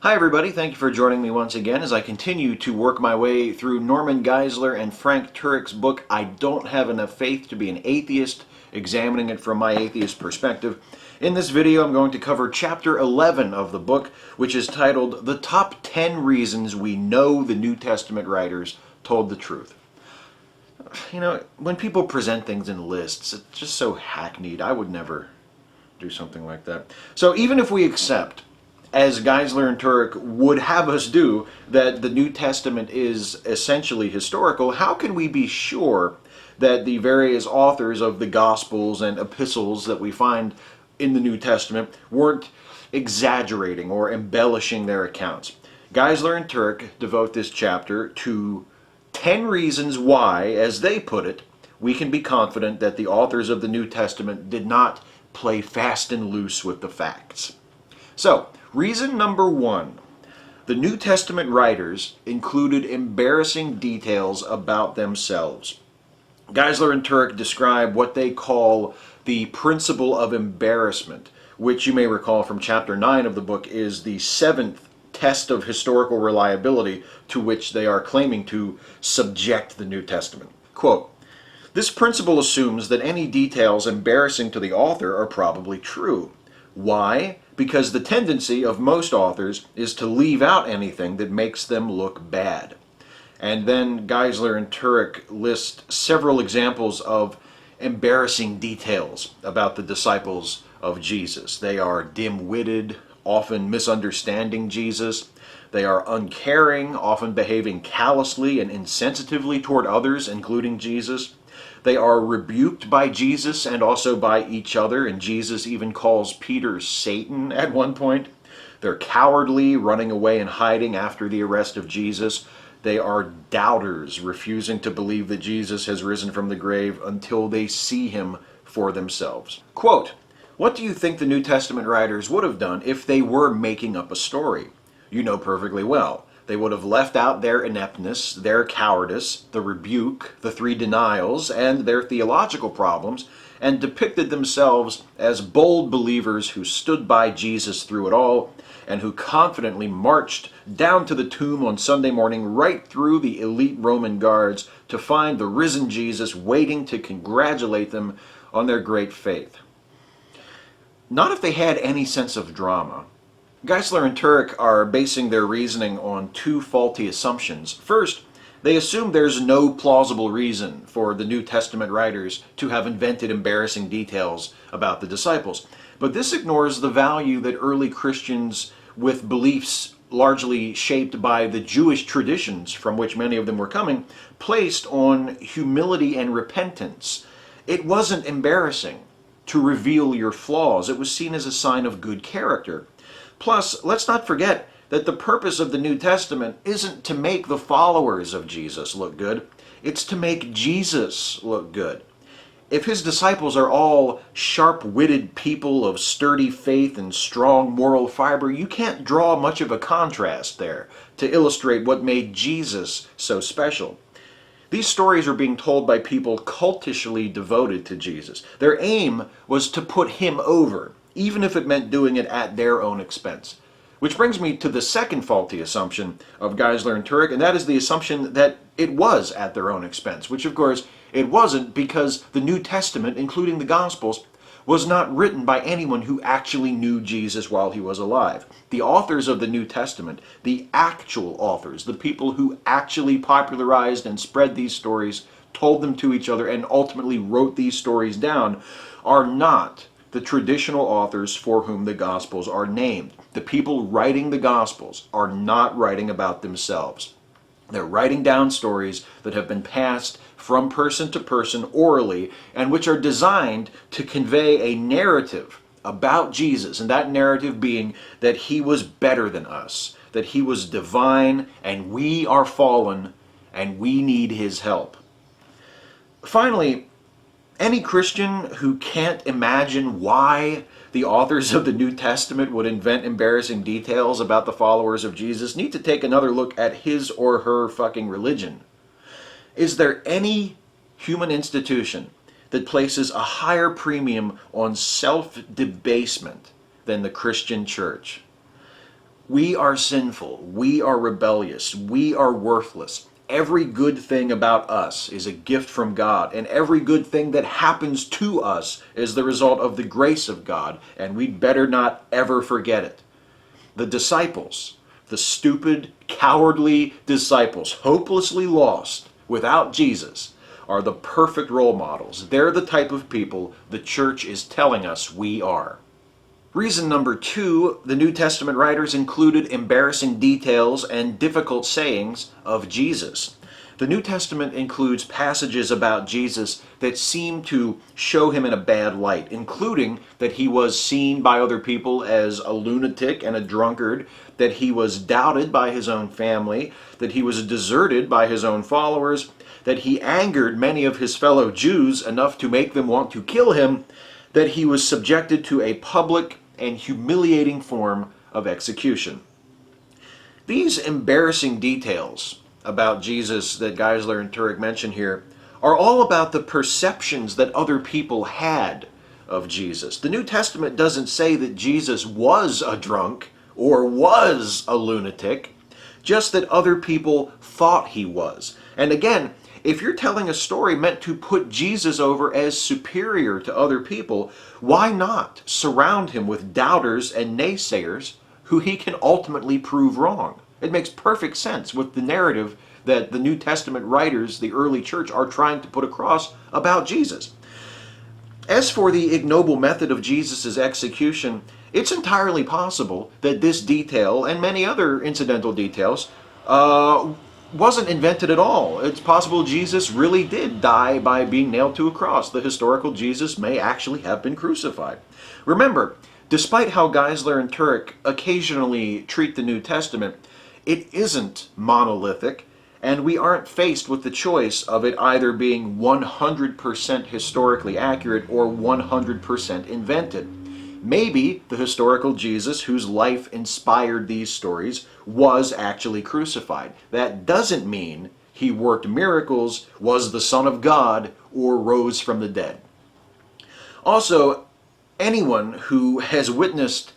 Hi everybody, thank you for joining me once again as I continue to work my way through Norman Geisler and Frank Turek's book, I Don't Have Enough Faith to Be an Atheist, examining it from my atheist perspective. In this video I'm going to cover chapter 11 of the book, which is titled, The Top 10 Reasons We Know the New Testament Writers Told the Truth. You know, when people present things in lists, it's just so hackneyed. I would never do something like that. So even if we accept, as Geisler and Turek would have us do, that the New Testament is essentially historical, how can we be sure that the various authors of the Gospels and epistles that we find in the New Testament weren't exaggerating or embellishing their accounts? Geisler and Turek devote this chapter to 10 reasons why, as they put it, we can be confident that the authors of the New Testament did not play fast and loose with the facts. So, reason number 1. The New Testament writers included embarrassing details about themselves. Geisler and Turek describe what they call the principle of embarrassment, which you may recall from chapter 9 of the book is the 7th test of historical reliability to which they are claiming to subject the New Testament. Quote, "This principle assumes that any details embarrassing to the author are probably true. Why? Because the tendency of most authors is to leave out anything that makes them look bad." And then Geisler and Turek list several examples of embarrassing details about the disciples of Jesus. They are dim-witted, often misunderstanding Jesus. They are uncaring, often behaving callously and insensitively toward others, including Jesus. They are rebuked by Jesus and also by each other, and Jesus even calls Peter Satan at one point. They're cowardly, running away and hiding after the arrest of Jesus. They are doubters, refusing to believe that Jesus has risen from the grave until they see him for themselves. Quote, "What do you think the New Testament writers would have done if they were making up a story? You know perfectly well. They would have left out their ineptness, their cowardice, the rebuke, the 3 denials, and their theological problems, and depicted themselves as bold believers who stood by Jesus through it all, and who confidently marched down to the tomb on Sunday morning right through the elite Roman guards to find the risen Jesus waiting to congratulate them on their great faith. Not if they had any sense of drama." Geisler and Turek are basing their reasoning on 2 faulty assumptions. First, they assume there's no plausible reason for the New Testament writers to have invented embarrassing details about the disciples. But this ignores the value that early Christians with beliefs largely shaped by the Jewish traditions from which many of them were coming, placed on humility and repentance. It wasn't embarrassing to reveal your flaws. It was seen as a sign of good character. Plus, let's not forget that the purpose of the New Testament isn't to make the followers of Jesus look good. It's to make Jesus look good. If his disciples are all sharp-witted people of sturdy faith and strong moral fiber, you can't draw much of a contrast there to illustrate what made Jesus so special. These stories are being told by people cultishly devoted to Jesus. Their aim was to put him over, even if it meant doing it at their own expense. Which brings me to the second faulty assumption of Geisler and Turek, and that is the assumption that it was at their own expense, which of course it wasn't, because the New Testament, including the Gospels, was not written by anyone who actually knew Jesus while he was alive. The authors of the New Testament, the actual authors, the people who actually popularized and spread these stories, told them to each other, and ultimately wrote these stories down, are not the traditional authors for whom the Gospels are named. The people writing the Gospels are not writing about themselves. They're writing down stories that have been passed from person to person orally, and which are designed to convey a narrative about Jesus, and that narrative being that he was better than us, that he was divine, and we are fallen, and we need his help. Finally, any Christian who can't imagine why the authors of the New Testament would invent embarrassing details about the followers of Jesus need to take another look at his or her fucking religion. Is there any human institution that places a higher premium on self-debasement than the Christian church? We are sinful. We are rebellious. We are worthless. Every good thing about us is a gift from God, and every good thing that happens to us is the result of the grace of God, and we'd better not ever forget it. The disciples, the stupid, cowardly disciples, hopelessly lost without Jesus, are the perfect role models. They're the type of people the church is telling us we are. Reason number 2, the New Testament writers included embarrassing details and difficult sayings of Jesus. The New Testament includes passages about Jesus that seem to show him in a bad light, including that he was seen by other people as a lunatic and a drunkard, that he was doubted by his own family, that he was deserted by his own followers, that he angered many of his fellow Jews enough to make them want to kill him, that he was subjected to a public and humiliating form of execution. These embarrassing details about Jesus that Geisler and Turek mention here are all about the perceptions that other people had of Jesus. The New Testament doesn't say that Jesus was a drunk or was a lunatic, just that other people thought he was. And again, if you're telling a story meant to put Jesus over as superior to other people, why not surround him with doubters and naysayers who he can ultimately prove wrong? It makes perfect sense with the narrative that the New Testament writers, the early church, are trying to put across about Jesus. As for the ignoble method of Jesus' execution, it's entirely possible that this detail and many other incidental details wasn't invented at all. It's possible Jesus really did die by being nailed to a cross. The historical Jesus may actually have been crucified. Remember, despite how Geisler and Turek occasionally treat the New Testament, it isn't monolithic, and we aren't faced with the choice of it either being 100% historically accurate or 100% invented. Maybe the historical Jesus whose life inspired these stories was actually crucified. That doesn't mean he worked miracles, was the Son of God, or rose from the dead. Also, anyone who has witnessed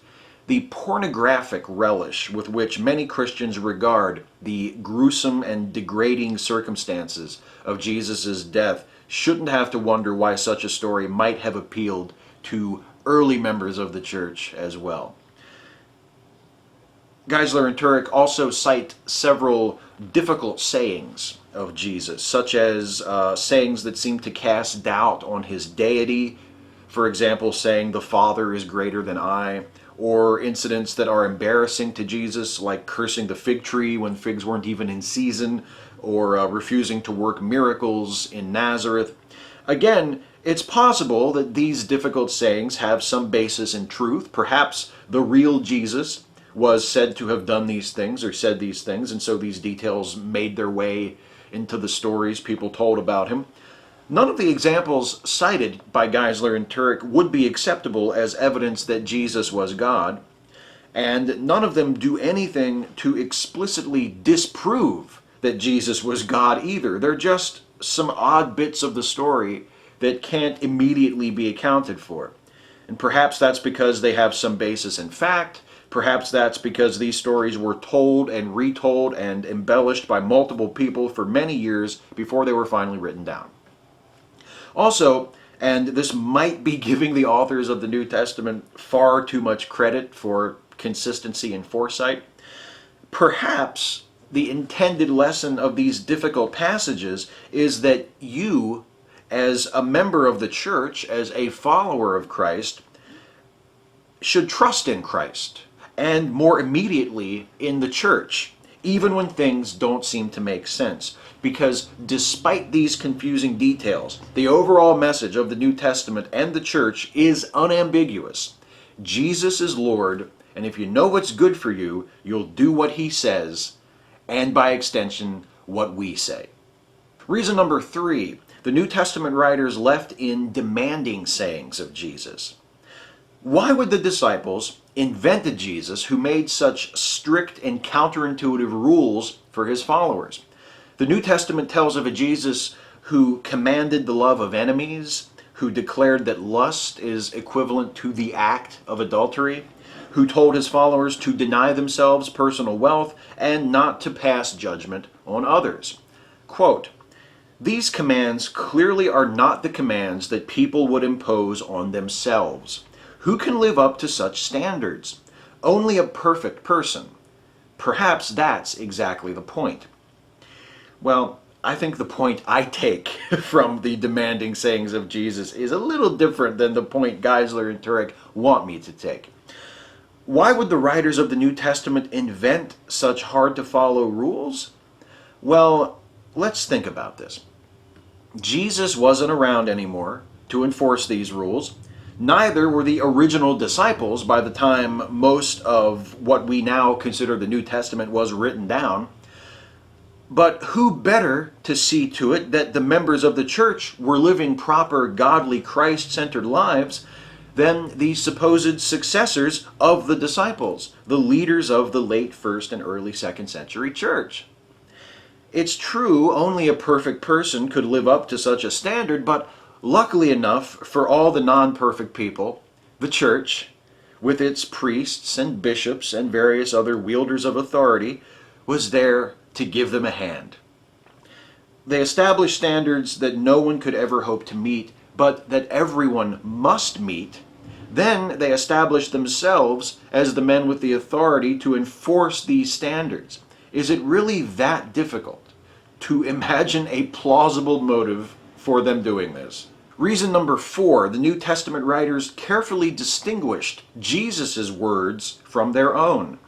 the pornographic relish with which many Christians regard the gruesome and degrading circumstances of Jesus' death shouldn't have to wonder why such a story might have appealed to early members of the church as well. Geisler and Turek also cite several difficult sayings of Jesus, such as sayings that seem to cast doubt on his deity. For example, saying the Father is greater than I, or incidents that are embarrassing to Jesus, like cursing the fig tree when figs weren't even in season, or refusing to work miracles in Nazareth. Again, it's possible that these difficult sayings have some basis in truth. Perhaps the real Jesus was said to have done these things or said these things, and so these details made their way into the stories people told about him. None of the examples cited by Geisler and Turek would be acceptable as evidence that Jesus was God, and none of them do anything to explicitly disprove that Jesus was God either. They're just some odd bits of the story that can't immediately be accounted for. And perhaps that's because they have some basis in fact. Perhaps that's because these stories were told and retold and embellished by multiple people for many years before they were finally written down. Also, and this might be giving the authors of the New Testament far too much credit for consistency and foresight, perhaps the intended lesson of these difficult passages is that you, as a member of the church, as a follower of Christ, should trust in Christ, and more immediately in the church, even when things don't seem to make sense. Because despite these confusing details, the overall message of the New Testament and the church is unambiguous. Jesus is Lord, and if you know what's good for you, you'll do what he says, and by extension, what we say. Reason number 3, the New Testament writers left in demanding sayings of Jesus. Why would the disciples invent a Jesus who made such strict and counterintuitive rules for his followers? The New Testament tells of a Jesus who commanded the love of enemies, who declared that lust is equivalent to the act of adultery, who told his followers to deny themselves personal wealth and not to pass judgment on others. Quote, "These commands clearly are not the commands that people would impose on themselves. Who can live up to such standards? Only a perfect person. Perhaps that's exactly the point." Well, I think the point I take from the demanding sayings of Jesus is a little different than the point Geisler and Turek want me to take. Why would the writers of the New Testament invent such hard-to-follow rules? Well, let's think about this. Jesus wasn't around anymore to enforce these rules. Neither were the original disciples by the time most of what we now consider the New Testament was written down. But who better to see to it that the members of the church were living proper, godly, Christ-centered lives than the supposed successors of the disciples, the leaders of the late 1st and early 2nd century church? It's true, only a perfect person could live up to such a standard, but luckily enough for all the non-perfect people, the church, with its priests and bishops and various other wielders of authority, was there to give them a hand. They established standards that no one could ever hope to meet, but that everyone must meet. Then they established themselves as the men with the authority to enforce these standards. Is it really that difficult to imagine a plausible motive for them doing this? Reason number 4, the New Testament writers carefully distinguished Jesus' words from their own.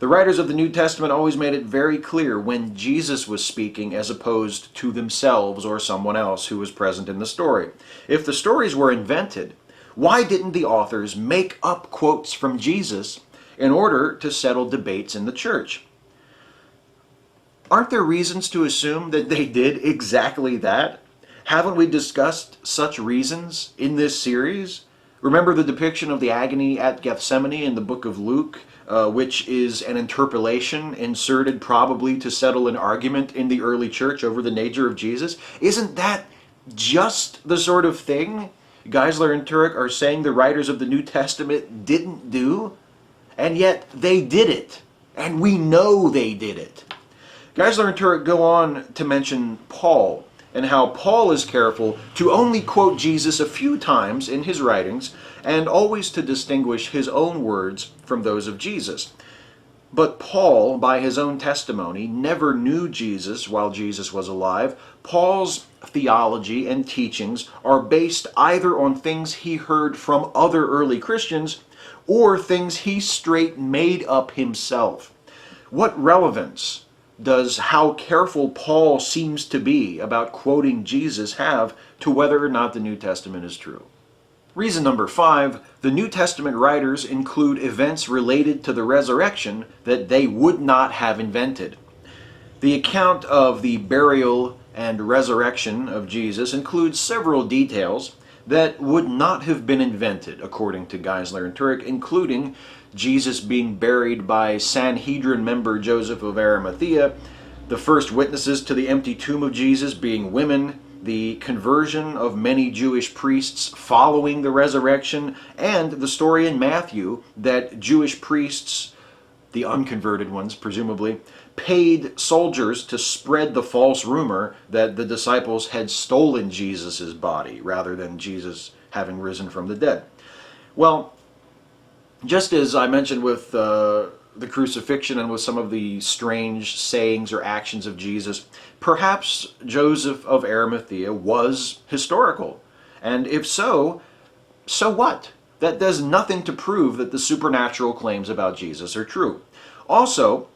The writers of the New Testament always made it very clear when Jesus was speaking as opposed to themselves or someone else who was present in the story. If the stories were invented, why didn't the authors make up quotes from Jesus in order to settle debates in the church? Aren't there reasons to assume that they did exactly that? Haven't we discussed such reasons in this series? Remember the depiction of the agony at Gethsemane in the book of Luke, which is an interpolation inserted probably to settle an argument in the early church over the nature of Jesus? Isn't that just the sort of thing Geisler and Turek are saying the writers of the New Testament didn't do? And yet they did it, and we know they did it. Geisler and Turek go on to mention Paul, and how Paul is careful to only quote Jesus a few times in his writings, and always to distinguish his own words from those of Jesus. But Paul, by his own testimony, never knew Jesus while Jesus was alive. Paul's theology and teachings are based either on things he heard from other early Christians or things he straight made up himself. What relevance does how careful Paul seems to be about quoting Jesus have to whether or not the New Testament is true? Reason number 5, the New Testament writers include events related to the resurrection that they would not have invented. The account of the burial and resurrection of Jesus includes several details that would not have been invented, according to Geisler and Turek, including Jesus being buried by Sanhedrin member Joseph of Arimathea, the first witnesses to the empty tomb of Jesus being women, the conversion of many Jewish priests following the resurrection, and the story in Matthew that Jewish priests, the unconverted ones presumably, paid soldiers to spread the false rumor that the disciples had stolen Jesus' body rather than Jesus having risen from the dead. Well, just as I mentioned with the crucifixion and with some of the strange sayings or actions of Jesus, perhaps Joseph of Arimathea was historical. And if so, so what? That does nothing to prove that the supernatural claims about Jesus are true. Also,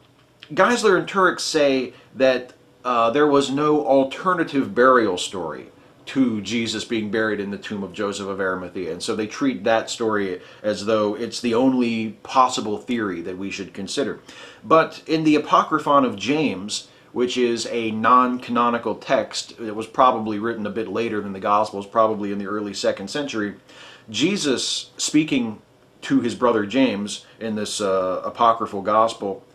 Geisler and Turek say that there was no alternative burial story to Jesus being buried in the tomb of Joseph of Arimathea. And so they treat that story as though it's the only possible theory that we should consider. But in the Apocryphon of James, which is a non-canonical text that was probably written a bit later than the Gospels, probably in the early 2nd century, Jesus, speaking to his brother James in this apocryphal gospel,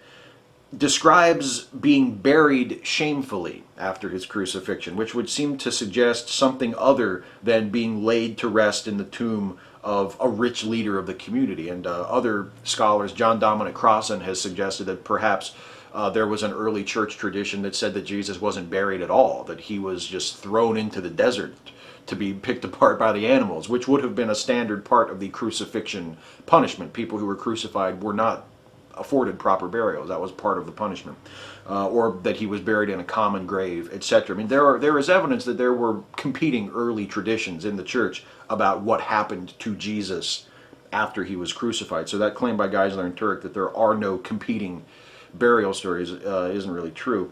describes being buried shamefully after his crucifixion, which would seem to suggest something other than being laid to rest in the tomb of a rich leader of the community. And other scholars, John Dominic Crossan has suggested that perhaps there was an early church tradition that said that Jesus wasn't buried at all, that he was just thrown into the desert to be picked apart by the animals, which would have been a standard part of the crucifixion punishment. People who were crucified were not afforded proper burials. That was part of the punishment. Or that he was buried in a common grave, etc. I mean, there is evidence that there were competing early traditions in the church about what happened to Jesus after he was crucified. So that claim by Geisler and Turek that there are no competing burial stories isn't really true.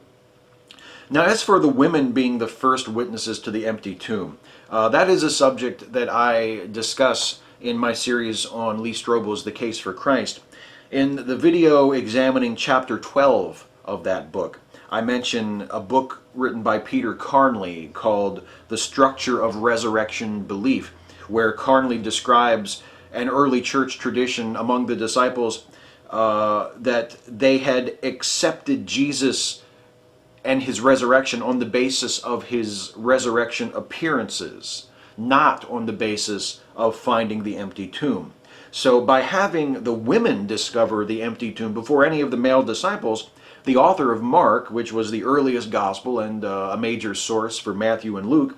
Now, as for the women being the first witnesses to the empty tomb, that is a subject that I discuss in my series on Lee Strobel's The Case for Christ. In the video examining chapter 12 of that book, I mention a book written by Peter Carnley called The Structure of Resurrection Belief, where Carnley describes an early church tradition among the disciples that they had accepted Jesus and his resurrection on the basis of his resurrection appearances, not on the basis of finding the empty tomb. So by having the women discover the empty tomb before any of the male disciples, the author of Mark, which was the earliest gospel and a major source for Matthew and Luke,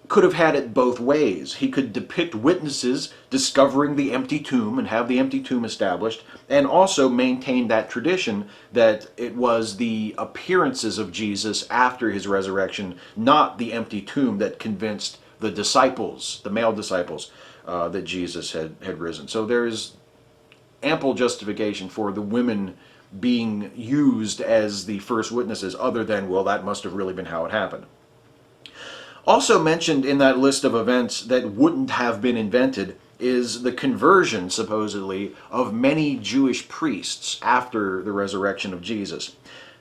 could have had it both ways. He could depict witnesses discovering the empty tomb and have the empty tomb established, and also maintain that tradition that it was the appearances of Jesus after his resurrection, not the empty tomb, that convinced the disciples, the male disciples, that Jesus had risen. So there is ample justification for the women being used as the first witnesses, other than, well, that must have really been how it happened. Also mentioned in that list of events that wouldn't have been invented is the conversion, supposedly, of many Jewish priests after the resurrection of Jesus.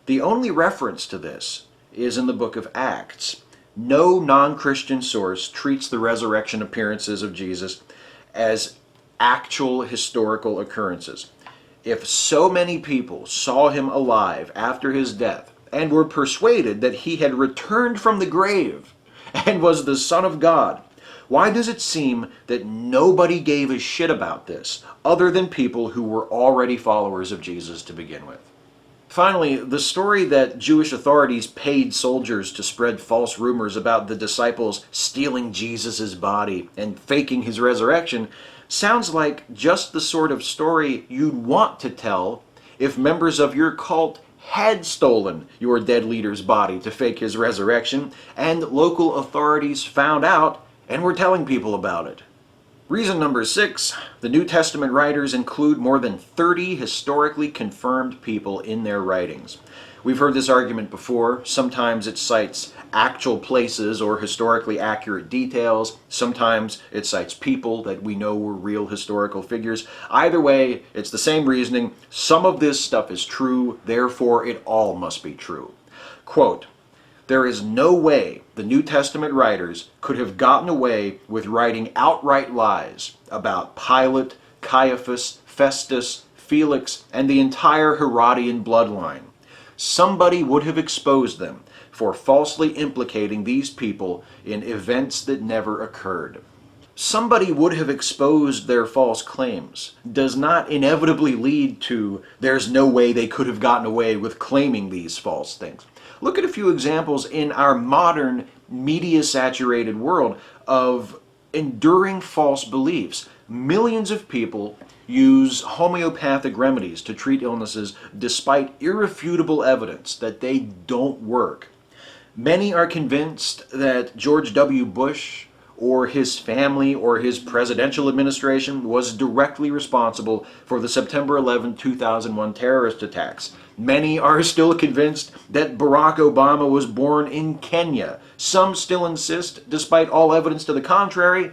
The only reference to this is in the book of Acts. No non-Christian source treats the resurrection appearances of Jesus as actual historical occurrences. If so many people saw him alive after his death and were persuaded that he had returned from the grave and was the Son of God, why does it seem that nobody gave a shit about this other than people who were already followers of Jesus to begin with? Finally, the story that Jewish authorities paid soldiers to spread false rumors about the disciples stealing Jesus' body and faking his resurrection sounds like just the sort of story you'd want to tell if members of your cult had stolen your dead leader's body to fake his resurrection, and local authorities found out and were telling people about it. Reason number 6, the New Testament writers include more than 30 historically confirmed people in their writings. We've heard this argument before. Sometimes it cites actual places or historically accurate details. Sometimes it cites people that we know were real historical figures. Either way, it's the same reasoning. Some of this stuff is true, therefore it all must be true. Quote, "There is no way the New Testament writers could have gotten away with writing outright lies about Pilate, Caiaphas, Festus, Felix, and the entire Herodian bloodline. Somebody would have exposed them for falsely implicating these people in events that never occurred." Somebody would have exposed their false claims does not inevitably lead to there's no way they could have gotten away with claiming these false things. Look at a few examples in our modern media-saturated world of enduring false beliefs. Millions of people use homeopathic remedies to treat illnesses despite irrefutable evidence that they don't work. Many are convinced that George W. Bush or his family or his presidential administration was directly responsible for the September 11, 2001 terrorist attacks. Many are still convinced that Barack Obama was born in Kenya. Some still insist, despite all evidence to the contrary,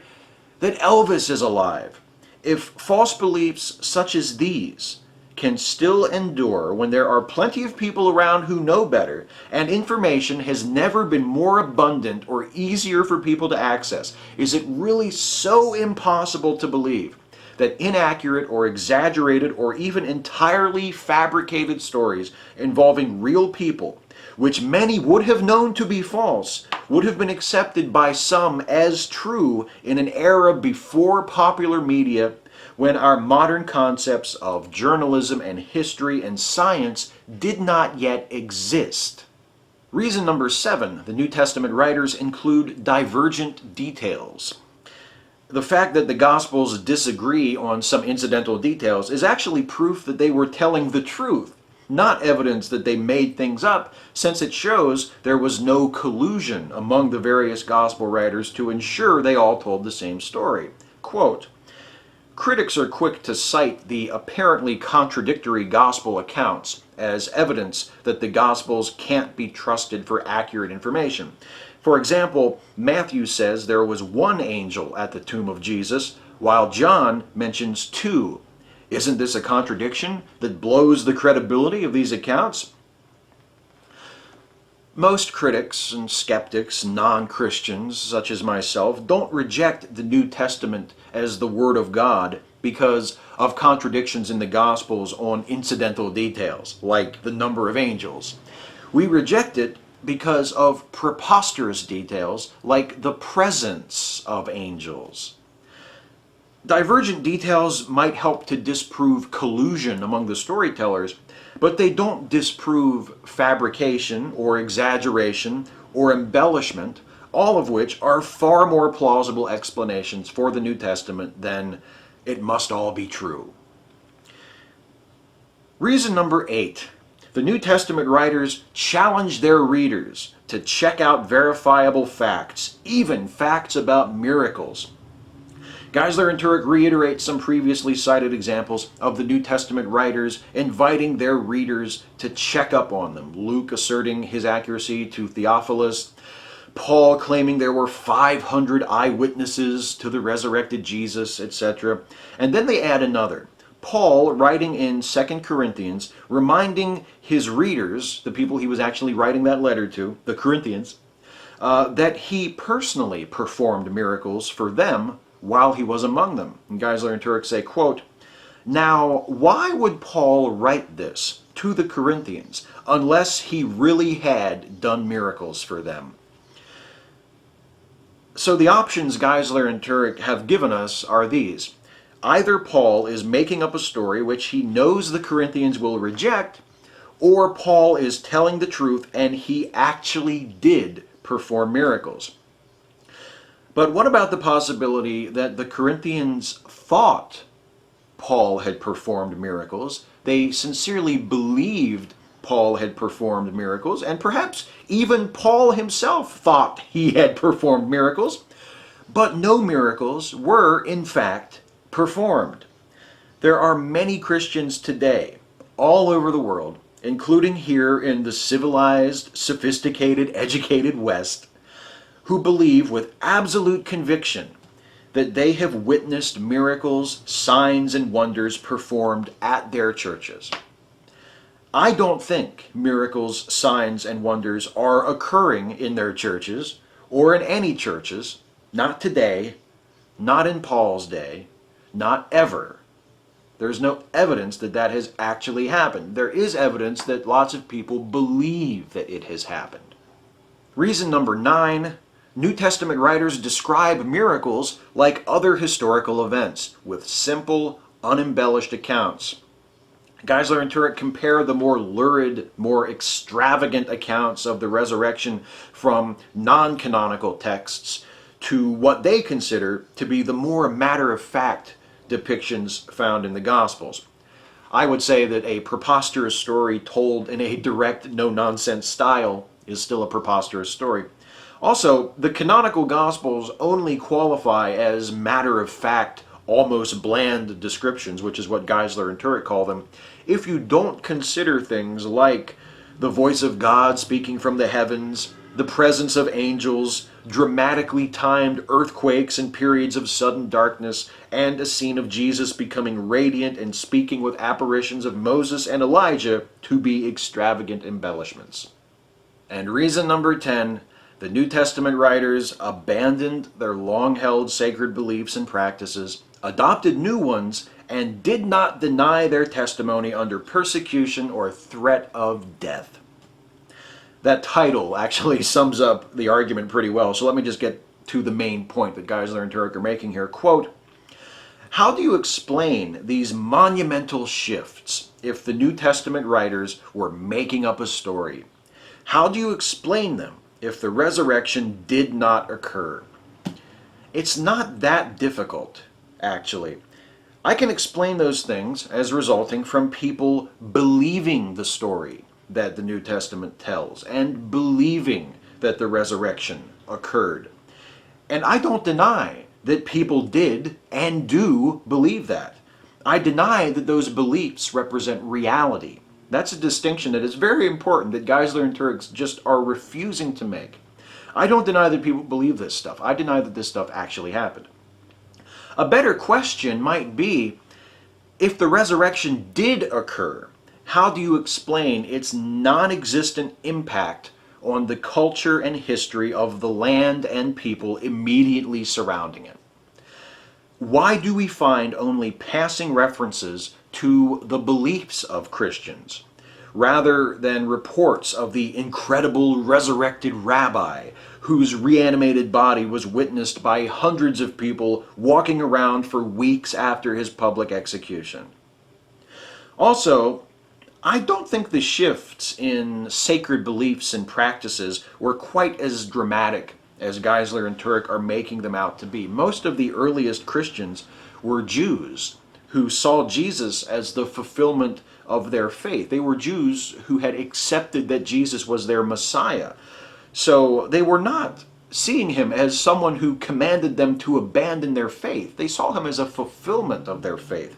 that Elvis is alive. If false beliefs such as these can still endure when there are plenty of people around who know better, and information has never been more abundant or easier for people to access, is it really so impossible to believe that inaccurate or exaggerated or even entirely fabricated stories involving real people, which many would have known to be false, would have been accepted by some as true in an era before popular media, when our modern concepts of journalism and history and science did not yet exist. Reason number 7, the New Testament writers include divergent details. The fact that the Gospels disagree on some incidental details is actually proof that they were telling the truth, not evidence that they made things up, since it shows there was no collusion among the various Gospel writers to ensure they all told the same story. Quote, "Critics are quick to cite the apparently contradictory Gospel accounts as evidence that the Gospels can't be trusted for accurate information. For example, Matthew says there was one angel at the tomb of Jesus, while John mentions 2. Isn't this a contradiction that blows the credibility of these accounts?" Most critics and skeptics, non-Christians such as myself, don't reject the New Testament as the Word of God because of contradictions in the Gospels on incidental details, like the number of angels. We reject it because of preposterous details, like the presence of angels. Divergent details might help to disprove collusion among the storytellers, but they don't disprove fabrication or exaggeration or embellishment, all of which are far more plausible explanations for the New Testament than "it must all be true." Reason number 8. The New Testament writers challenge their readers to check out verifiable facts, even facts about miracles. Geisler and Turek reiterate some previously cited examples of the New Testament writers inviting their readers to check up on them. Luke asserting his accuracy to Theophilus, Paul claiming there were 500 eyewitnesses to the resurrected Jesus, etc. And then they add another. Paul, writing in 2 Corinthians, reminding his readers, the people he was actually writing that letter to, the Corinthians, that he personally performed miracles for them while he was among them. And Geisler and Turek say, quote, "Now, why would Paul write this to the Corinthians unless he really had done miracles for them?" So the options Geisler and Turek have given us are these. Either Paul is making up a story which he knows the Corinthians will reject, or Paul is telling the truth and he actually did perform miracles. But what about the possibility that the Corinthians thought Paul had performed miracles? They sincerely believed Paul had performed miracles, and perhaps even Paul himself thought he had performed miracles, but no miracles were, in fact, performed. There are many Christians today, all over the world, including here in the civilized, sophisticated, educated West, who believe with absolute conviction that they have witnessed miracles, signs, and wonders performed at their churches. I don't think miracles, signs, and wonders are occurring in their churches or in any churches, not today, not in Paul's day, not ever. There's no evidence that that has actually happened. There is evidence that lots of people believe that it has happened. Reason number 9, New Testament writers describe miracles like other historical events with simple, unembellished accounts. Geisler and Turek compare the more lurid, more extravagant accounts of the resurrection from non-canonical texts to what they consider to be the more matter-of-fact depictions found in the Gospels. I would say that a preposterous story told in a direct, no-nonsense style is still a preposterous story. Also, the canonical Gospels only qualify as matter-of-fact, almost bland descriptions, which is what Geisler and Turek call them, if you don't consider things like the voice of God speaking from the heavens, the presence of angels, dramatically timed earthquakes and periods of sudden darkness, and a scene of Jesus becoming radiant and speaking with apparitions of Moses and Elijah to be extravagant embellishments. And reason number 10, the New Testament writers abandoned their long-held sacred beliefs and practices, adopted new ones, and did not deny their testimony under persecution or threat of death. That title actually sums up the argument pretty well, so let me just get to the main point that Geisler and Turek are making here. Quote, how do you explain these monumental shifts if the New Testament writers were making up a story? How do you explain them if the resurrection did not occur? It's not that difficult, actually. I can explain those things as resulting from people believing the story that the New Testament tells and believing that the resurrection occurred. And I don't deny that people did and do believe that. I deny that those beliefs represent reality. That's a distinction that is very important that Geisler and Turek just are refusing to make. I don't deny that people believe this stuff. I deny that this stuff actually happened. A better question might be, if the resurrection did occur, how do you explain its non-existent impact on the culture and history of the land and people immediately surrounding it? Why do we find only passing references to the beliefs of Christians, rather than reports of the incredible resurrected rabbi whose reanimated body was witnessed by hundreds of people walking around for weeks after his public execution? Also, I don't think the shifts in sacred beliefs and practices were quite as dramatic as Geisler and Turek are making them out to be. Most of the earliest Christians were Jews who saw Jesus as the fulfillment of their faith. They were Jews who had accepted that Jesus was their Messiah. So they were not seeing him as someone who commanded them to abandon their faith. They saw him as a fulfillment of their faith.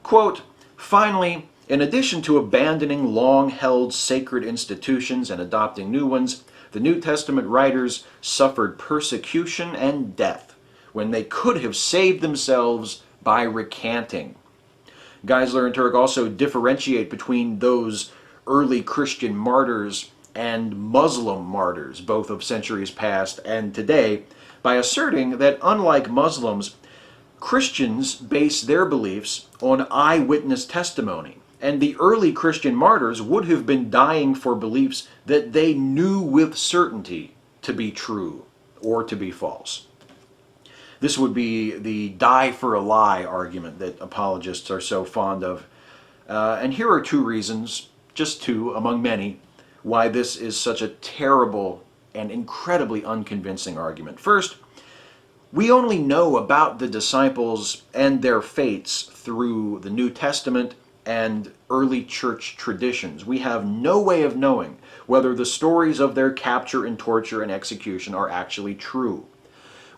Quote, finally, in addition to abandoning long-held sacred institutions and adopting new ones, the New Testament writers suffered persecution and death when they could have saved themselves by recanting. Geisler and Turek also differentiate between those early Christian martyrs and Muslim martyrs, both of centuries past and today, by asserting that unlike Muslims, Christians base their beliefs on eyewitness testimony. And the early Christian martyrs would have been dying for beliefs that they knew with certainty to be true or to be false. This would be the die for a lie argument that apologists are so fond of. And here are two reasons, just two among many, why this is such a terrible and incredibly unconvincing argument. First, we only know about the disciples and their fates through the New Testament and early church traditions. We have no way of knowing whether the stories of their capture and torture and execution are actually true.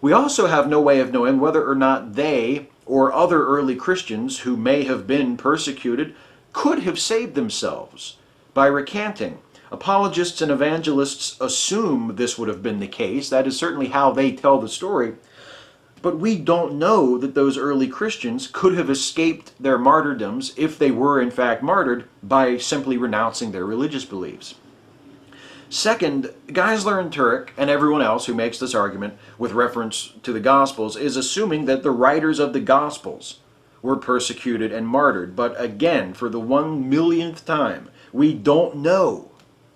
We also have no way of knowing whether or not they or other early Christians who may have been persecuted could have saved themselves by recanting. Apologists and evangelists assume this would have been the case. That is certainly how they tell the story. But we don't know that those early Christians could have escaped their martyrdoms, if they were in fact martyred, by simply renouncing their religious beliefs. Second, Geisler and Turek, and everyone else who makes this argument with reference to the Gospels, is assuming that the writers of the Gospels were persecuted and martyred. But again, for the 1,000,000th time, we don't know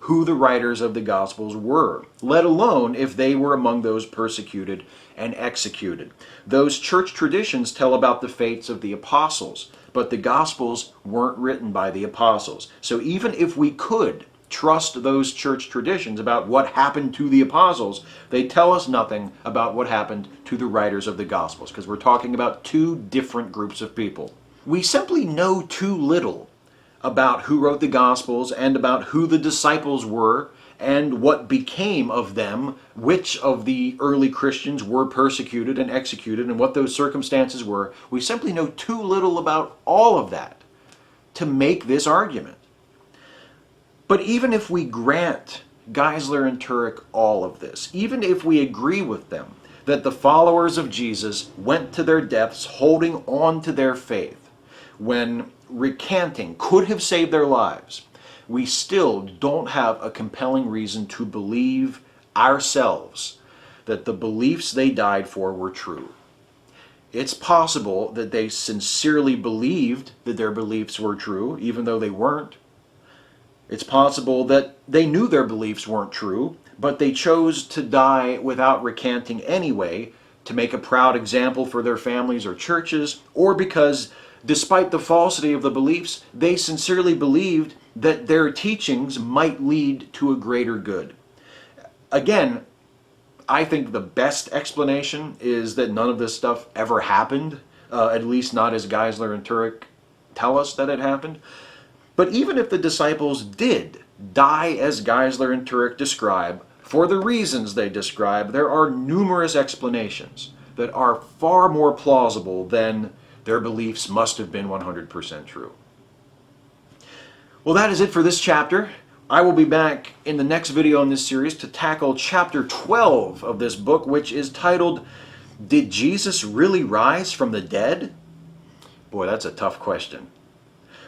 who the writers of the Gospels were, let alone if they were among those persecuted and executed. Those church traditions tell about the fates of the apostles, but the Gospels weren't written by the apostles. So even if we could trust those church traditions about what happened to the apostles, they tell us nothing about what happened to the writers of the Gospels, because we're talking about two different groups of people. We simply know too little about who wrote the Gospels and about who the disciples were and what became of them, which of the early Christians were persecuted and executed, and what those circumstances were. We simply know too little about all of that to make this argument. But even if we grant Geisler and Turek all of this, even if we agree with them that the followers of Jesus went to their deaths holding on to their faith, when recanting could have saved their lives, we still don't have a compelling reason to believe ourselves that the beliefs they died for were true. It's possible that they sincerely believed that their beliefs were true, even though they weren't. It's possible that they knew their beliefs weren't true, but they chose to die without recanting anyway, to make a proud example for their families or churches, or because, despite the falsity of the beliefs, they sincerely believed that their teachings might lead to a greater good. Again, I think the best explanation is that none of this stuff ever happened, at least not as Geisler and Turek tell us that it happened. But even if the disciples did die as Geisler and Turek describe, for the reasons they describe, there are numerous explanations that are far more plausible than their beliefs must have been 100% true. Well, that is it for this chapter. I will be back in the next video in this series to tackle chapter 12 of this book, which is titled, Did Jesus Really Rise from the Dead? Boy, that's a tough question.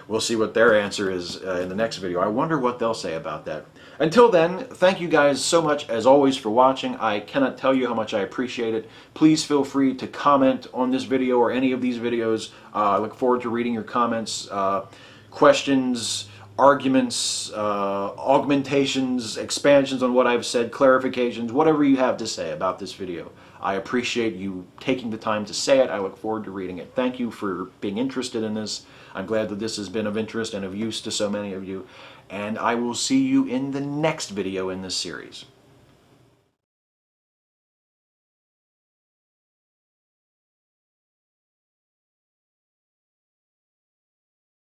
We'll see what their answer is in the next video. I wonder what they'll say about that. Until then, thank you guys so much as always for watching. I cannot tell you how much I appreciate it. Please feel free to comment on this video or any of these videos. I look forward to reading your comments, questions, arguments, augmentations, expansions on what I've said, clarifications, whatever you have to say about this video. I appreciate you taking the time to say it. I look forward to reading it. Thank you for being interested in this. I'm glad that this has been of interest and of use to so many of you. And I will see you in the next video in this series.